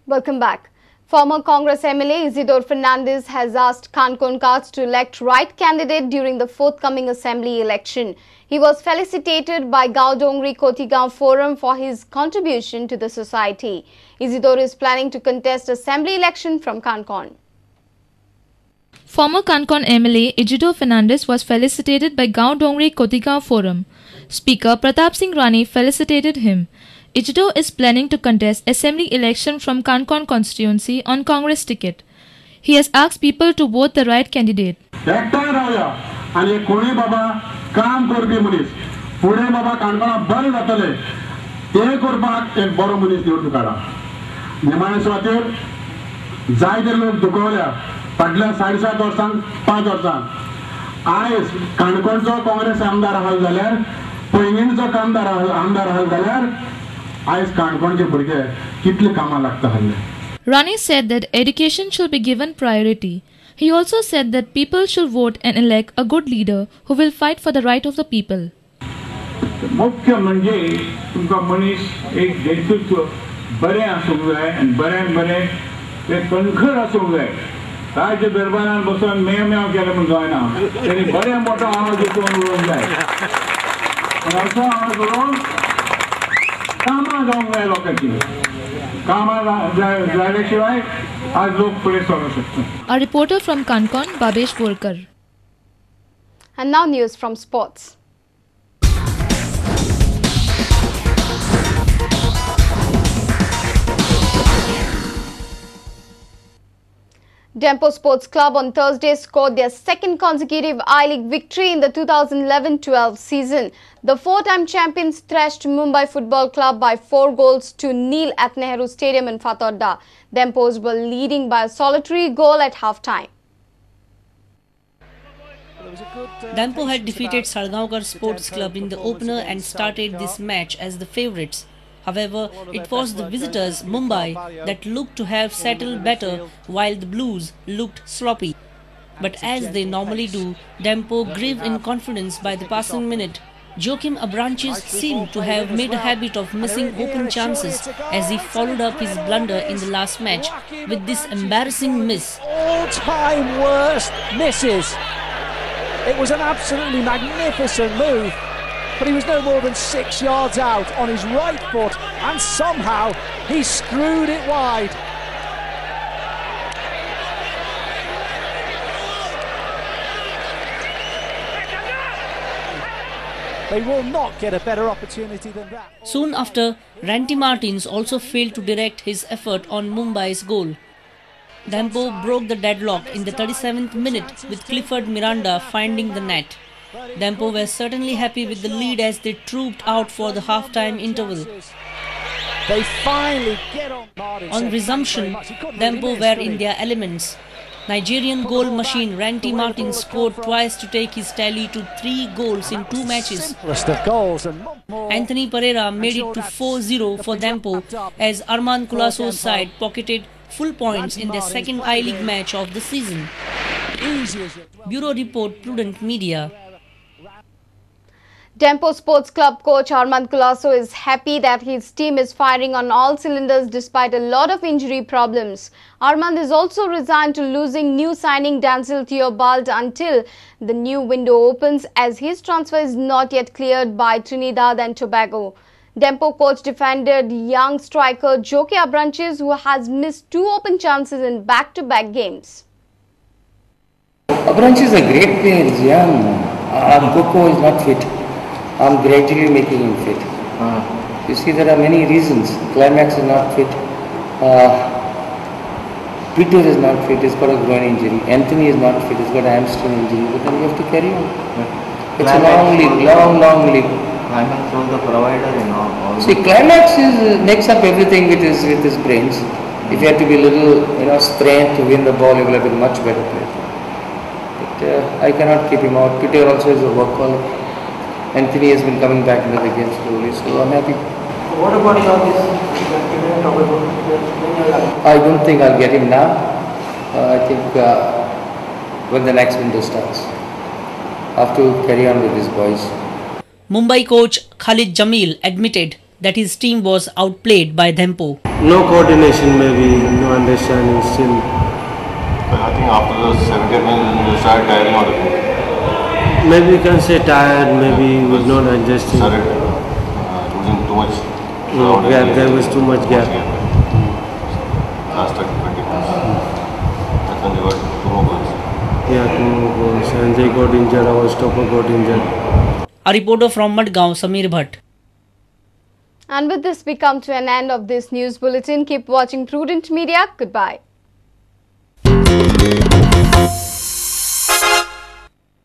Welcome back. Former Congress MLA Isidore Fernandes has asked Kankan to elect right candidate during the forthcoming assembly election. He was felicitated by Gaodongri Kotigaon Forum for his contribution to the society. Isidore is planning to contest assembly election from Kankan. Former Kankan MLA Isidore Fernandes was felicitated by Gaodongri Kotigaon Forum. Speaker Pratap Singh Rani felicitated him. Isidore is planning to contest assembly election from Kankan constituency on Congress ticket. He has asked people to vote the right candidate. फाटल्या 7.5 वर्सांक 5 वर्सांक आयज काणकोणचो काँग्रेस आमदार आहात जाल्यार पैंगीणचो आमदार आहात जाल्यार आयज काणकोणचे भुरगे कितले कामां लागता हल्ले. Rani said that education should be given priority. He also said that people should vote and elect a good leader who will fight for the right of the people. मुख्य म्हणजे तुमका मनीस एक व्यक्तित्व बरें आसूंक जाय आनी बरें बरें ते कणखर आसूंक जाय. राज्य दरबारान बसून मेव केलं म्हणून जायना. त्यांनी बरें मोठो आवाज उठोवन उलोवंक जाय आनी असो आवाज उलोवन कामां जावंक जाय लोकांची. कामां जाल्या शिवाय आज लोक फुडें सरूंक शकता. A reporter from Kankan, Babesh Borkar. And now news from sports. Dempo Sports Club on Thursday scored their second consecutive I-League victory in the 2011-12 season. The four-time champions thrashed Mumbai Football Club by 4-0 at Nehru Stadium in Fatorda. Dempos were leading by a solitary goal at half-time. Dempo had defeated Sargaonkar Sports Club in the opener and started this match as the favourites. However, it was the visitors, Mumbai, that looked to have settled better while the Blues looked sloppy. But as they normally do, Dempo grew in confidence by the passing minute. Joachim Abranches seemed to have made a habit of missing open chances as he followed up his blunder in the last match with this embarrassing miss. All-time worst misses. It was an absolutely magnificent move. But he was no more than 6 yards out on his right foot and somehow he screwed it wide. They will not get a better opportunity than that. Soon after, Randy Martins also failed to direct his effort on Mumbai's goal. Dempo broke the deadlock in the 37th minute with Clifford Miranda finding the net. Dempo were certainly happy with the lead as they trooped out for the half-time interval. They finally get on resumption, Dempo were in their elements. Nigerian goal machine Randy Martin scored twice to take his tally to 3 goals in 2 matches. Anthony Pereira made it to 4-0 for Dempo as Armando Colaco's side pocketed full points in their second I-League match of the season. Bureau Report, Prudent Media. Dempo Sports Club coach Armando Colaco is happy that his team is firing on all cylinders despite a lot of injury problems. Armando is also resigned to losing new signing Denzel Theobald until the new window opens as his transfer is not yet cleared by Trinidad and Tobago. Dempo coach defended young striker Joke Abranches who has missed 2 open chances in back-to-back games. Abranches is a great player, he's young. Coco is not fit. I'm gradually making him fit. You see, there are many reasons. Climax is not fit. Peter is not fit, he's got a groin injury. Anthony is not fit, he's got a hamstring injury. But then you have to carry on. It's Climax, a long league, long league. Climax was the provider, you know. See, Climax makes up everything with his brains. If you have to be a little, strength to win the ball, you will have been much better player. But I cannot keep him out. Peter also is a workaholic. Anthony has been coming back into the game slowly, so I'm happy. What about this? I don't think I'll get him now. I think when the next window starts. I have to carry on with these boys. Mumbai coach Khalid Jamil admitted that his team was outplayed by Dempo. No coordination, maybe, no understanding still. I think after the 70th minute you started tiring out of it. Maybe you can say tired, maybe with not adjusting. Started losing too much. Gap, there was too much gap. Last 20 minutes. That's when they got 2 more goals. Yeah, 2 more goals. And they got injured, our stopper got injured. A reporter from Madgaon, Samir Bhatt. And with this, we come to an end of this news bulletin. Keep watching Prudent Media. Goodbye.